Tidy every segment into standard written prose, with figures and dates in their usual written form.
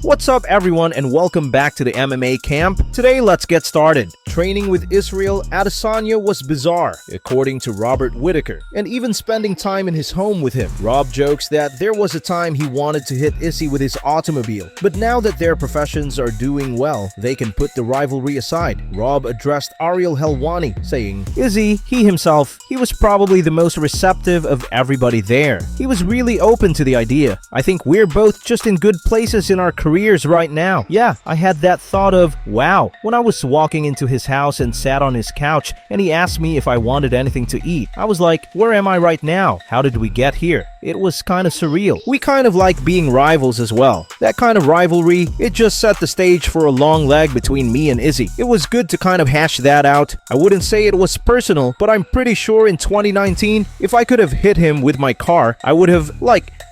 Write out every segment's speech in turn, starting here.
What's up everyone and welcome back to the MMA camp. Today let's get started. Training with Israel Adesanya was bizarre, according to Robert Whittaker, and even spending time in his home with him. Rob jokes that there was a time he wanted to hit Izzy with his automobile, but now that their professions are doing well, they can put the rivalry aside. Rob addressed Ariel Helwani, saying, Izzy, he was probably the most receptive of everybody there. He was really open to the idea. I think we're both just in good places in our careers right now. Yeah, I had that thought of, wow, when I was walking into his house and sat on his couch and he asked me if I wanted anything to eat. I was like, where am I right now? How did we get here? It was kind of surreal. We kind of like being rivals as well. That kind of rivalry, it just set the stage for a long leg between me and Izzy. It was good to kind of hash that out. I wouldn't say it was personal, but I'm pretty sure in 2019, if I could have hit him with my car, I would have,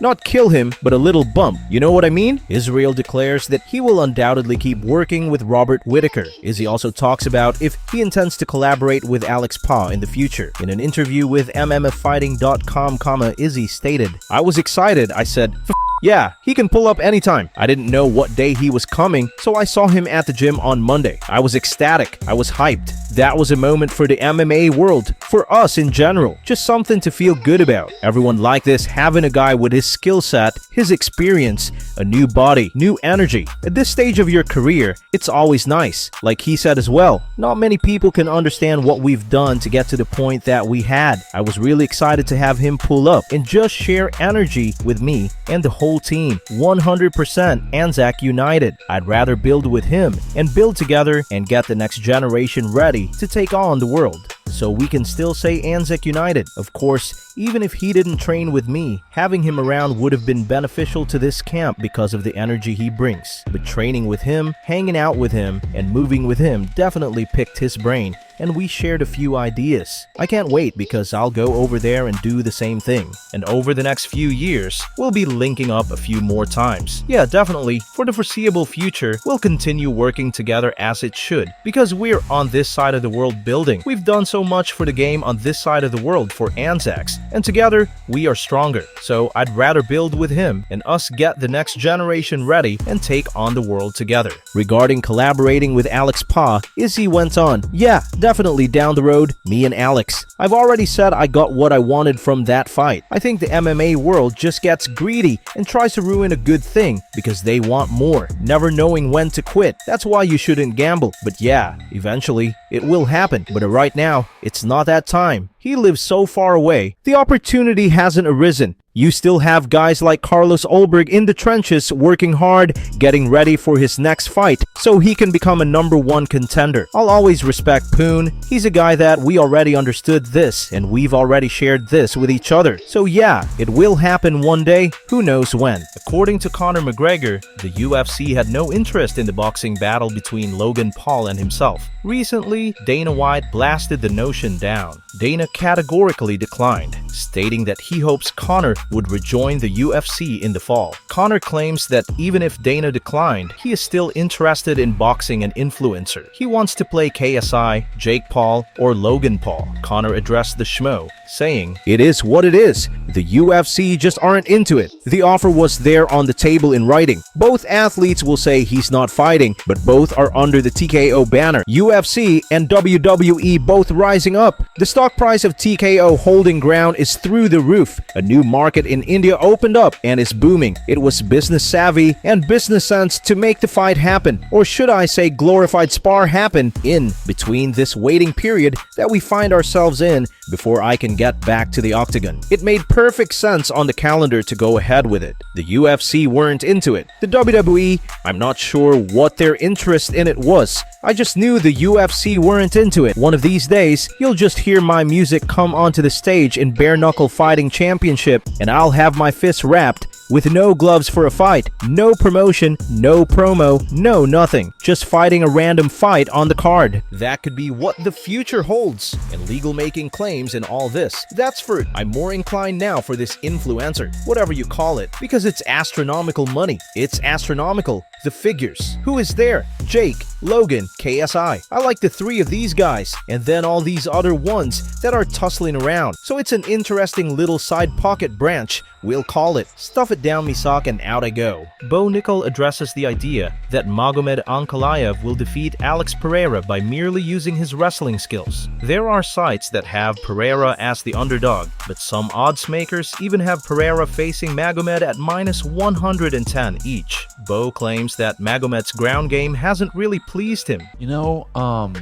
not kill him, but a little bump. You know what I mean? Israel declares that he will undoubtedly keep working with Robert Whittaker. Izzy also talks about if he intends to collaborate with Alex Pereira in the future. In an interview with MMAfighting.com, Izzy stated, I was excited. I said, yeah, he can pull up anytime. I didn't know what day he was coming, so I saw him at the gym on Monday. I was ecstatic. I was hyped. That was a moment for the MMA world, for us in general. Just something to feel good about. Everyone like this, having a guy with his skill set, his experience, a new body, new energy. At this stage of your career, it's always nice. Like he said as well, not many people can understand what we've done to get to the point that we had. I was really excited to have him pull up and just share energy with me and the whole team. 100% Anzac United. I'd rather build with him and build together and get the next generation ready to take on the world. So we can still say Anzac United. Of course, even if he didn't train with me, having him around would have been beneficial to this camp because of the energy he brings. But training with him, hanging out with him, and moving with him definitely picked his brain, and we shared a few ideas. I can't wait because I'll go over there and do the same thing. And over the next few years, we'll be linking up a few more times. Yeah, definitely, for the foreseeable future, we'll continue working together as it should, because we're on this side of the world building. We've done so much for the game on this side of the world for Anzacs, and together, we are stronger. So I'd rather build with him and us get the next generation ready and take on the world together. Regarding collaborating with Alex Pereira, Izzy went on, yeah, definitely down the road, me and Alex. I've already said I got what I wanted from that fight. I think the MMA world just gets greedy and tries to ruin a good thing because they want more, never knowing when to quit. That's why you shouldn't gamble. But yeah, eventually, it will happen. But right now, it's not that time. He lives so far away. The opportunity hasn't arisen. You still have guys like Carlos Ulberg in the trenches working hard, getting ready for his next fight so he can become a #1 contender. I'll always respect Poon. He's a guy that we already understood this and we've already shared this with each other. So yeah, it will happen one day. Who knows when? According to Conor McGregor, the UFC had no interest in the boxing battle between Logan Paul and himself. Recently, Dana White blasted the notion down. Dana categorically declined, stating that he hopes Conor would rejoin the UFC in the fall. Conor claims that even if Dana declined, he is still interested in boxing an influencer. He wants to play KSI, Jake Paul, or Logan Paul. Conor addressed the schmo, saying, it is what it is. The UFC just aren't into it. The offer was there on the table in writing. Both athletes will say he's not fighting, but both are under the TKO banner. UFC and WWE both rising up. The stock price of TKO holding ground is through the roof. A new market in India opened up and is booming. It was business savvy and business sense to make the fight happen, or should I say glorified spar happen, in between this waiting period that we find ourselves in before I can get back to the octagon. It made perfect sense on the calendar to go ahead with it. The UFC weren't into it. The WWE, I'm not sure what their interest in it was. I just knew the UFC weren't into it. One of these days, you'll just hear my music come onto the stage in Bare Knuckle Fighting Championship, and I'll have my fists wrapped with no gloves for a fight, no promotion, no promo, no nothing. Just fighting a random fight on the card. That could be what the future holds. And legal making claims and all this. That's for it. I'm more inclined now for this influencer, whatever you call it, because it's astronomical money. It's astronomical. The figures. Who is there? Jake, Logan, KSI. I like the 3 of these guys, and then all these other ones that are tussling around. So it's an interesting little side pocket branch, we'll call it. Stuff it down me sock and out I go. Bo Nickal addresses the idea that Magomed Ankalaev will defeat Alex Pereira by merely using his wrestling skills. There are sites that have Pereira as the underdog, but some odds makers even have Pereira facing Magomed at -110 each. Bo claims that Magomed's ground game hasn't really pleased him. You know,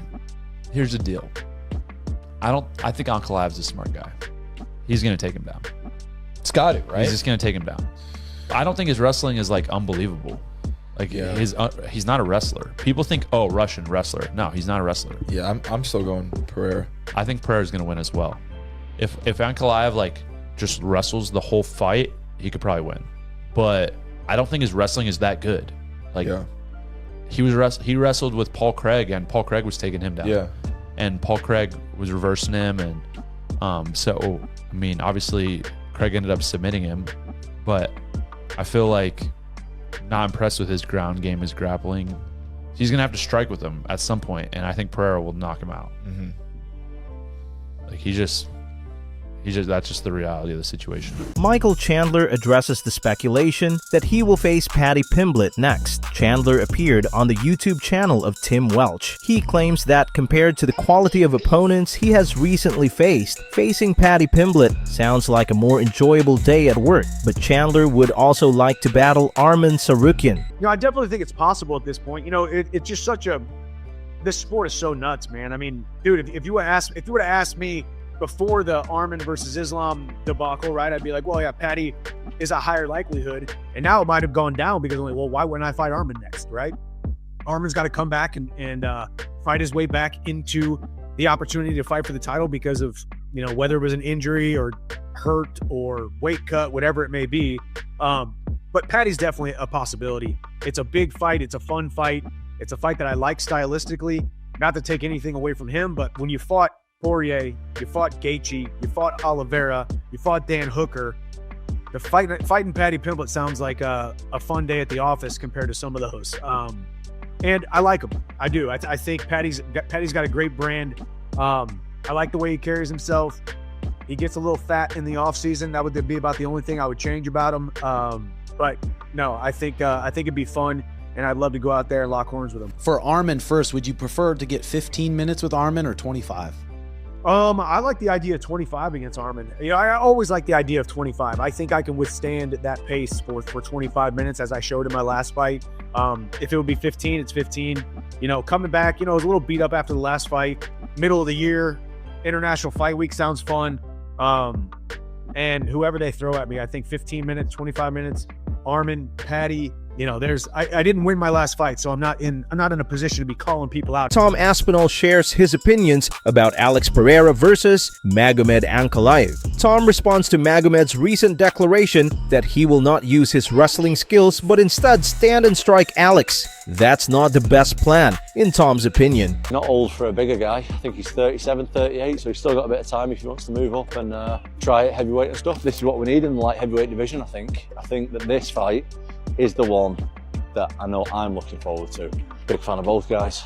here's the deal. I think Ankalaev's a smart guy. He's going to take him down. It's got to, right? He's just going to take him down. I don't think his wrestling is like unbelievable. Like he's not a wrestler. People think, oh, Russian wrestler. No, he's not a wrestler. Yeah, I'm still going Pereira. I think Pereira's going to win as well. If Ankalaev like just wrestles the whole fight, he could probably win. But I don't think his wrestling is that good. Like he wrestled with Paul Craig, and Paul Craig was taking him down. Yeah. And Paul Craig was reversing him, and so I mean, obviously Craig ended up submitting him, but I feel like not impressed with his ground game, his grappling. He's gonna have to strike with him at some point, and I think Pereira will knock him out. Like that's just the reality of the situation. Michael Chandler addresses the speculation that he will face Paddy Pimblett next. Chandler appeared on the YouTube channel of Tim Welch. He claims that compared to the quality of opponents he has recently faced, facing Paddy Pimblett sounds like a more enjoyable day at work. But Chandler would also like to battle Arman Tsarukyan. You know, I definitely think it's possible at this point. You know, it's just such a... This sport is so nuts, man. I mean, dude, if you would have asked me before the Arman versus Islam debacle, right, I'd be like, well, yeah, Paddy is a higher likelihood. And now it might have gone down because I'm like, well, why wouldn't I fight Arman next, right? Arman's got to come back and fight his way back into the opportunity to fight for the title because of, you know, whether it was an injury or hurt or weight cut, whatever it may be. But Paddy's definitely a possibility. It's a big fight. It's a fun fight. It's a fight that I like stylistically. Not to take anything away from him, but when you fought Poirier, you fought Gaethje, you fought Oliveira, you fought Dan Hooker, the fighting Paddy Pimblett sounds like a fun day at the office compared to some of those. And I like him. I do. I think Paddy's got a great brand. I like the way he carries himself. He gets a little fat in the offseason. That would be about the only thing I would change about him. But no, I think it'd be fun. And I'd love to go out there and lock horns with him. For Arman first, would you prefer to get 15 minutes with Arman or 25? I like the idea of 25 against Arman. You know, I always like the idea of 25. I think I can withstand that pace for 25 minutes, as I showed in my last fight. If it would be 15, it's 15. You know, coming back, you know, I was a little beat up after the last fight. Middle of the year, International Fight Week sounds fun. And whoever they throw at me, I think 15 minutes, 25 minutes, Arman, Paddy. You know, I didn't win my last fight, so I'm not in a position to be calling people out. Tom Aspinall shares his opinions about Alex Pereira versus Magomed Ankalaev. Tom responds to Magomed's recent declaration that he will not use his wrestling skills but instead stand and strike Alex. That's not the best plan, in Tom's opinion. Not old for a bigger guy. I think he's 37, 38, so he's still got a bit of time if he wants to move up and try heavyweight and stuff. This is what we need in the light heavyweight division, I think. I think that this fight is the one that I know I'm looking forward to. Big fan of both guys.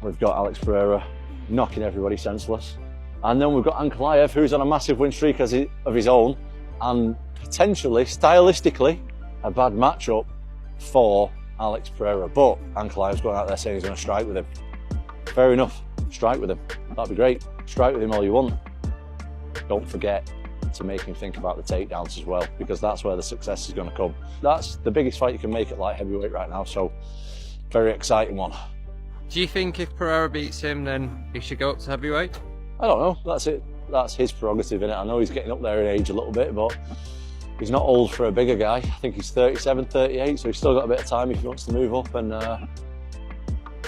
We've got Alex Pereira knocking everybody senseless. And then we've got Ankalaev, who's on a massive win streak of his own, and potentially, stylistically, a bad matchup for Alex Pereira. But Ankalaev's going out there saying he's going to strike with him. Fair enough, strike with him. That'd be great. Strike with him all you want. Don't forget to make him think about the takedowns as well, because that's where the success is going to come. That's the biggest fight you can make at light heavyweight right now, so very exciting one. Do you think if Pereira beats him, then he should go up to heavyweight? I don't know, that's it. That's his prerogative, innit? I know he's getting up there in age a little bit, but he's not old for a bigger guy. I think he's 37, 38, so he's still got a bit of time if he wants to move up and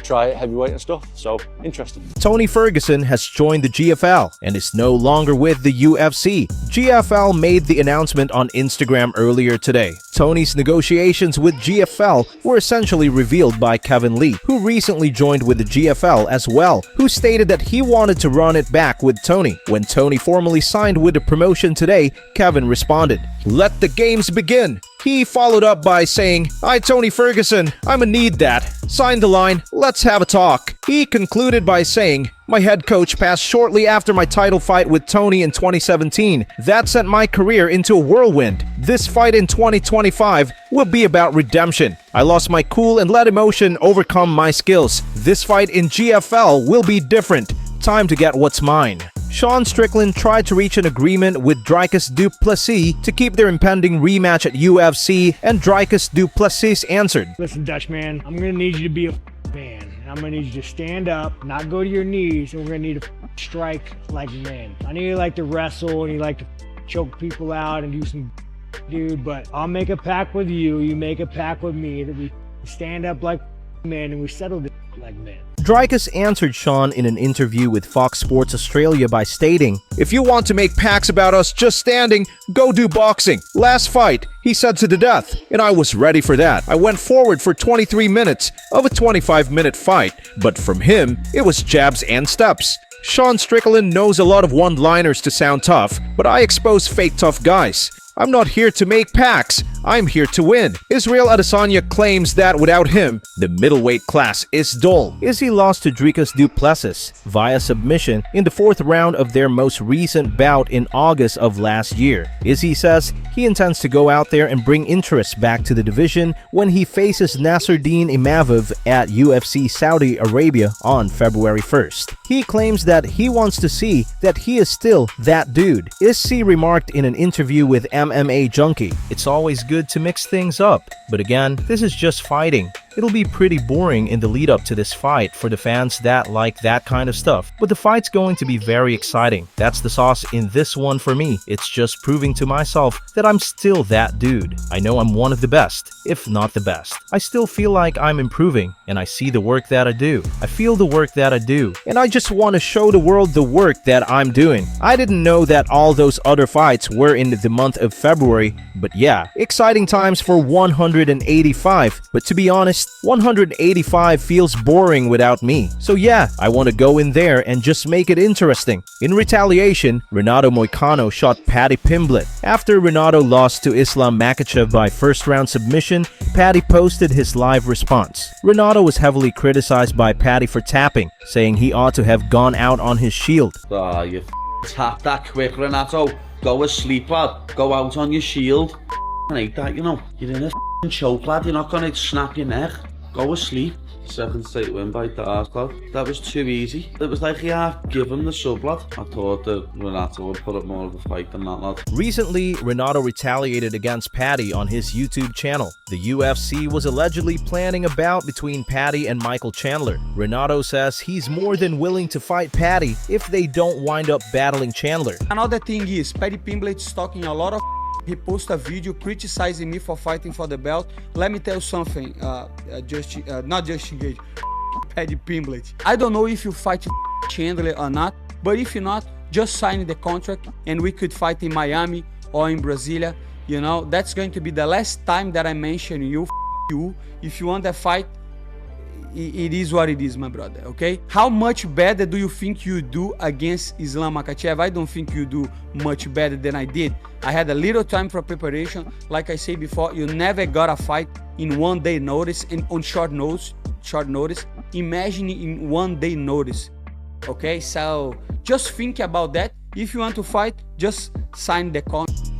try heavyweight and stuff, so interesting. Tony Ferguson has joined the GFL and is no longer with the UFC. GFL made the announcement on Instagram earlier today. Tony's negotiations with GFL were essentially revealed by Kevin Lee, who recently joined with the GFL as well, who stated that he wanted to run it back with Tony. When Tony formally signed with the promotion today, Kevin responded, "Let the games begin." He followed up by saying, "Hi Tony Ferguson, I'ma need that. Sign the line, let's have a talk." He concluded by saying, "My head coach passed shortly after my title fight with Tony in 2017. That sent my career into a whirlwind. This fight in 2025 will be about redemption. I lost my cool and let emotion overcome my skills. This fight in GFL will be different. Time to get what's mine." Sean Strickland tried to reach an agreement with Dricus Du Plessis to keep their impending rematch at UFC, and Dricus Du Plessis answered, "Listen, Dutchman, I'm gonna need you to be a man. I'm gonna need you to stand up, not go to your knees, and we're gonna need to strike like men. I know you like to wrestle and you like to choke people out and do some dude, but I'll make a pact with you, you make a pact with me, that we stand up like men and we settle this like men." Dricus answered Sean in an interview with Fox Sports Australia by stating, "If you want to make pacts about us just standing, go do boxing. Last fight, he said to the death, and I was ready for that. I went forward for 23 minutes of a 25-minute fight, but from him, it was jabs and steps." Sean Strickland knows a lot of one-liners to sound tough, but I expose fake tough guys. I'm not here to make pacts, I'm here to win. Israel Adesanya claims that without him, the middleweight class is dull. Izzy lost to Dricus Du Plessis via submission in the 4th round of their most recent bout in August of last year. Izzy says he intends to go out there and bring interest back to the division when he faces Nasruddin Imavov at UFC Saudi Arabia on February 1st. He claims that he wants to see that he is still that dude. Izzy remarked in an interview with MMA Junkie, "It's always good to mix things up, but again, this is just fighting. It'll be pretty boring in the lead up to this fight for the fans that like that kind of stuff, but the fight's going to be very exciting. That's the sauce in this one for me. It's just proving to myself that I'm still that dude. I know I'm one of the best, if not the best. I still feel like I'm improving, and I see the work that I do. I feel the work that I do, and I just want to show the world the work that I'm doing. I didn't know that all those other fights were in the month of February, but yeah, exciting times for 185, but to be honest, 185 feels boring without me. So yeah, I want to go in there and just make it interesting." In retaliation, Renato Moicano shot Paddy Pimblett. After Renato lost to Islam Makhachev by first-round submission, Paddy posted his live response. Renato was heavily criticized by Paddy for tapping, saying he ought to have gone out on his shield. "Oh, you tap that quick, Renato. Go asleep, lad. Go out on your shield. I hate that, you know. You're in a choke, lad. You're not gonna snap your neck. Go asleep." Second straight win by Dars, lad. That was too easy. It was like he half give him the sub, lad. I thought that Renato would put up more of a fight than that, lad. Recently, Renato retaliated against Paddy on his YouTube channel. The UFC was allegedly planning a bout between Paddy and Michael Chandler. Renato says he's more than willing to fight Paddy if they don't wind up battling Chandler. Another thing is, Paddy Pimblett is talking a lot of he posted a video criticizing me for fighting for the belt. Let me tell you something, not just engage, Paddy Pimblett. I don't know if you fight Chandler or not, but if you're not, just sign the contract and we could fight in Miami or in Brasilia. You know, that's going to be the last time that I mention you. If you want that fight, it is what it is, my brother, okay? How much better do you think you do against Islam Makhachev? I don't think you do much better than I did. I had a little time for preparation. Like I said before, you never got a fight in 1 day notice and on short notice. Imagine in 1 day notice, okay? So just think about that. If you want to fight, just sign the contract.